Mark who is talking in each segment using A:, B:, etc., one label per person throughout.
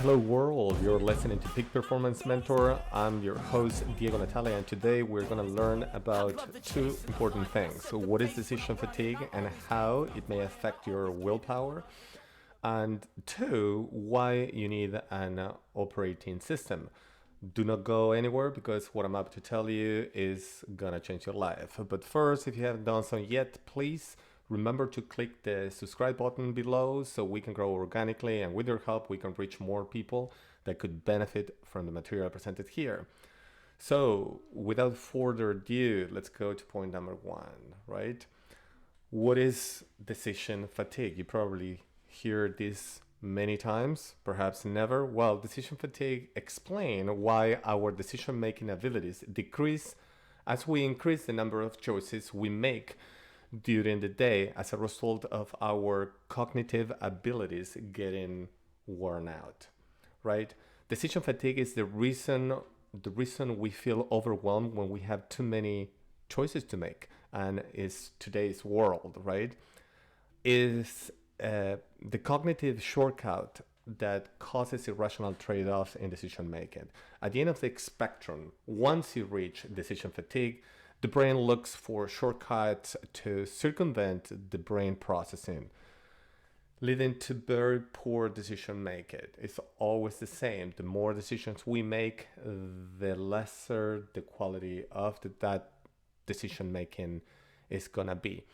A: Hello world, you're listening to Peak Performance Mentor. I'm your host Diego NATALE, and today we're going to learn about two important things. So what is decision fatigue and how it may affect your willpower, and two, why you need an operating system. Do not go anywhere because what I'm about to tell you is gonna change your life. But first, if you haven't done so yet, please remember to click the subscribe button below so we can grow organically, and with your help we can reach more people that could benefit from the material presented here. So without further ado, let's go to point number one, right? What is decision fatigue? You probably hear this many times, perhaps never. Well, decision fatigue explains why our decision-making abilities decrease as we increase the number of choices we make during the day as a result of our cognitive abilities getting worn out, right? Decision fatigue is the reason we feel overwhelmed when we have too many choices to make, and is today's world, right? Is the cognitive shortcut that causes irrational trade-offs in decision making. At the end of the spectrum, once you reach decision fatigue, the brain looks for shortcuts to circumvent the brain processing, leading to very poor decision making. It's always the same. The more decisions we make, the lesser the quality of that decision making is gonna be.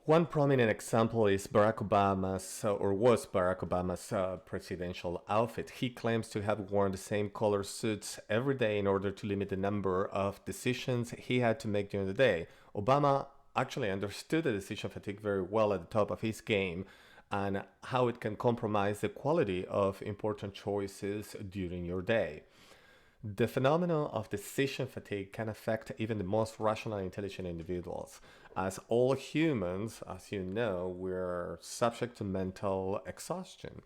A: One prominent example is Barack Obama's, or was Barack Obama's presidential outfit. He claims to have worn the same color suits every day in order to limit the number of decisions he had to make during the day. Obama actually understood the decision fatigue very well at the top of his game, and how it can compromise the quality of important choices during your day. The phenomenon of decision fatigue can affect even the most rational and intelligent individuals. As all humans, as you know, we're subject to mental exhaustion.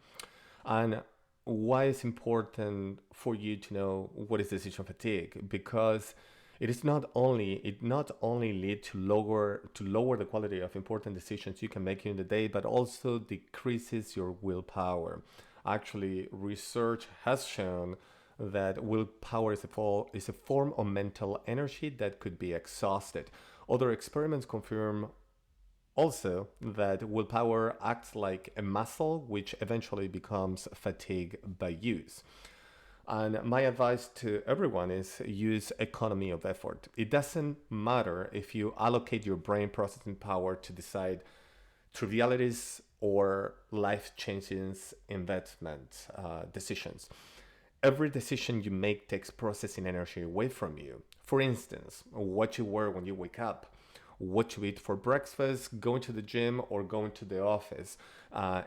A: And why it's important for you to know what is decision fatigue? Because it not only lead to lower the quality of important decisions you can make in the day, but also decreases your willpower. Actually, research has shown that willpower is a form of mental energy that could be exhausted. Other experiments confirm also that willpower acts like a muscle, which eventually becomes fatigue by use. And my advice to everyone is use economy of effort. It doesn't matter if you allocate your brain processing power to decide trivialities or life-changing investment decisions. Every decision you make takes processing energy away from you. For instance, what you wear when you wake up, what you eat for breakfast, going to the gym or going to the office,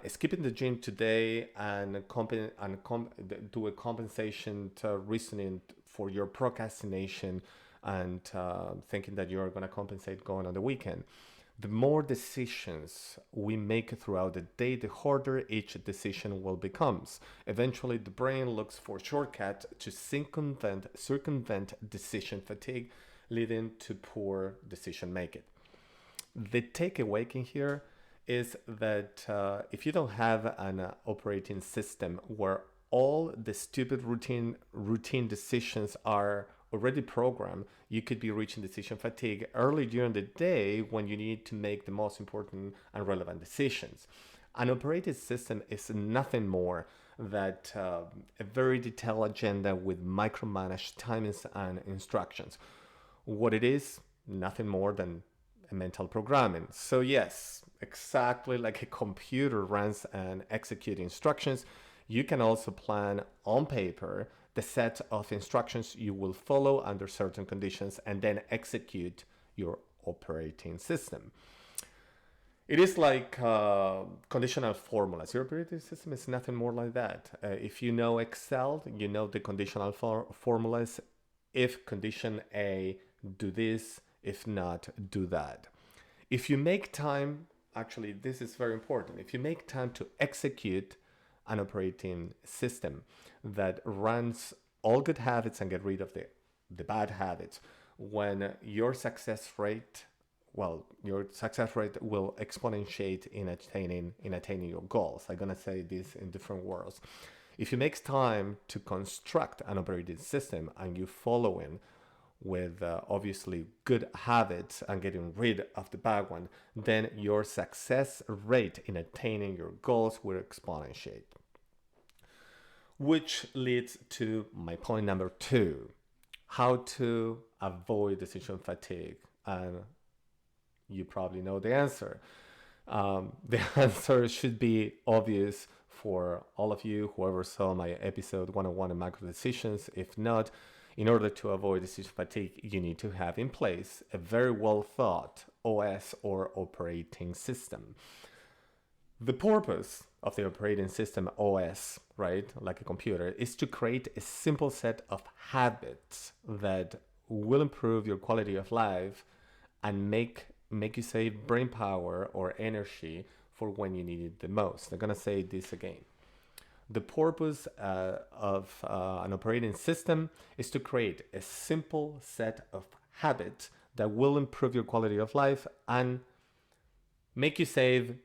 A: skipping the gym today and do a compensation to reasoning for your procrastination, and thinking that you're going to compensate going on the weekend. The more decisions we make throughout the day, the harder each decision will become. Eventually, the brain looks for shortcuts to circumvent decision fatigue, leading to poor decision making. The takeaway in here is that if you don't have an operating system where all the stupid routine decisions are already programmed, you could be reaching decision fatigue early during the day when you need to make the most important and relevant decisions. An operating system is nothing more than a very detailed agenda with micromanaged timings and instructions. What it is, nothing more than a mental programming. So yes, exactly like a computer runs and executes instructions, you can also plan on paper the set of instructions you will follow under certain conditions and then execute your operating system. It is like conditional formulas. Your operating system is nothing more like that. If you know Excel, you know the conditional formulas. If condition A, do this. If not, do that. If you make time, actually, this is very important. If you make time to execute an operating system that runs all good habits and get rid of the bad habits, when your success rate will exponentiate in attaining your goals. I'm gonna say this in different words. If you make time to construct an operating system and you follow in with obviously good habits and getting rid of the bad one, then your success rate in attaining your goals will exponentiate. Which leads to my point number 2, how to avoid decision fatigue. And you probably know the answer. The answer should be obvious for all of you, whoever saw my episode 101 on macro decisions. If not, in order to avoid decision fatigue, you need to have in place a very well thought OS or operating system. The purpose of the operating system OS, right, like a computer, is to create a simple set of habits that will improve your quality of life and make you save brain power or energy for when you need it the most. I'm gonna say this again. The purpose of an operating system is to create a simple set of habits that will improve your quality of life and make you save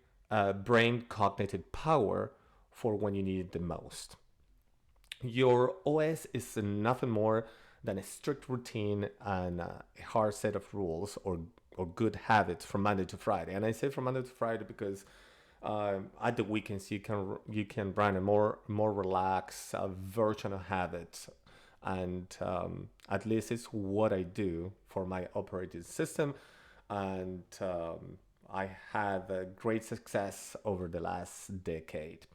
A: brain cognitive power for when you need it the most. Your OS is nothing more than a strict routine and a hard set of rules or good habits from Monday to Friday. And I say from Monday to Friday because at the weekends you can run a more relaxed version of habits, and at least it's what I do for my operating system, and I have a great success over the last decade.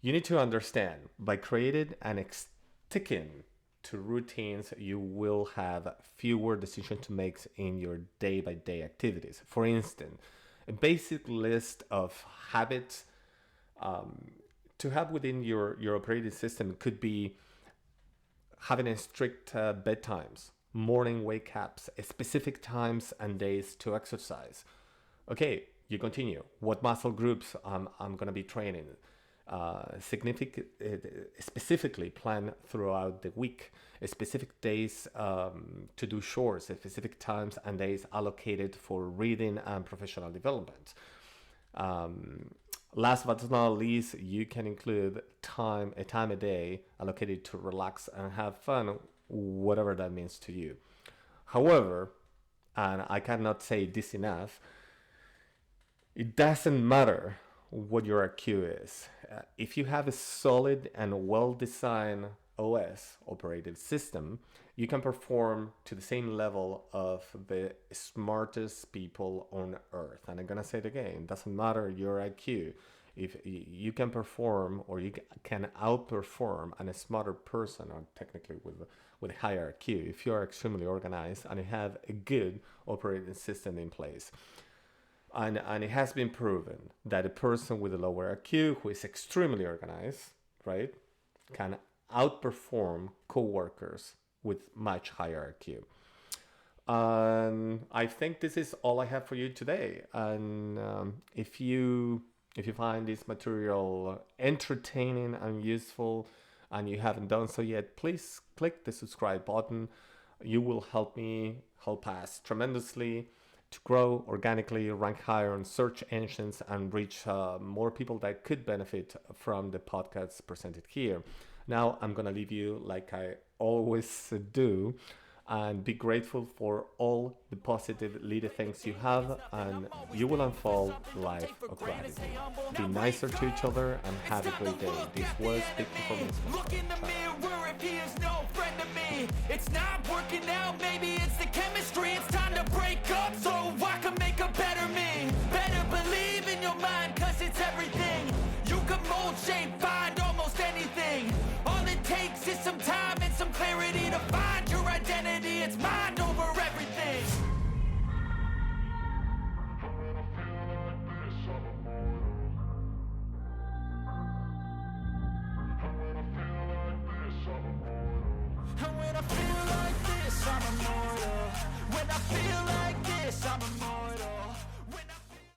A: You need to understand, by creating and sticking to routines, you will have fewer decisions to make in your day-by-day activities. For instance, a basic list of habits to have within your operating system could be having a strict bedtimes, morning wake-ups, specific times and days to exercise. Okay, you continue. What muscle groups I'm going to be training? Specifically plan throughout the week, specific days to do chores, specific times and days allocated for reading and professional development. Last but not least, you can include a time a day allocated to relax and have fun, whatever that means to you. However, and I cannot say this enough, it doesn't matter what your IQ is. If you have a solid and well-designed OS, operating system, you can perform to the same level of the smartest people on earth. And I'm gonna say it again, it doesn't matter your IQ. If you can perform, or you can outperform a smarter person, or technically with a higher IQ, if you're extremely organized and you have a good operating system in place. And it has been proven that a person with a lower IQ who is extremely organized, right, can outperform co-workers with much higher IQ. I think this is all I have for you today. And if you find this material entertaining and useful and you haven't done so yet, please click the subscribe button. You will help us tremendously to grow organically, rank higher on search engines, and reach more people that could benefit from the podcasts presented here. Now I'm gonna leave you like I always do, and be grateful for all the positive little things you have, and you will unfold life of gratitude. Be nicer to each other and have a great day. This was Big Performance.
B: Look in the mirror if he is no friend to me. It's not working out, maybe it's the chemistry. It's time to break up so I can make a better me. Better believe in your mind, cause it's everything. You can mold, shape, find almost anything. All it takes is some time and some clarity to find your identity. It's mind over everything. And when I feel like this, I'm immortal. When I feel like this, I'm immortal.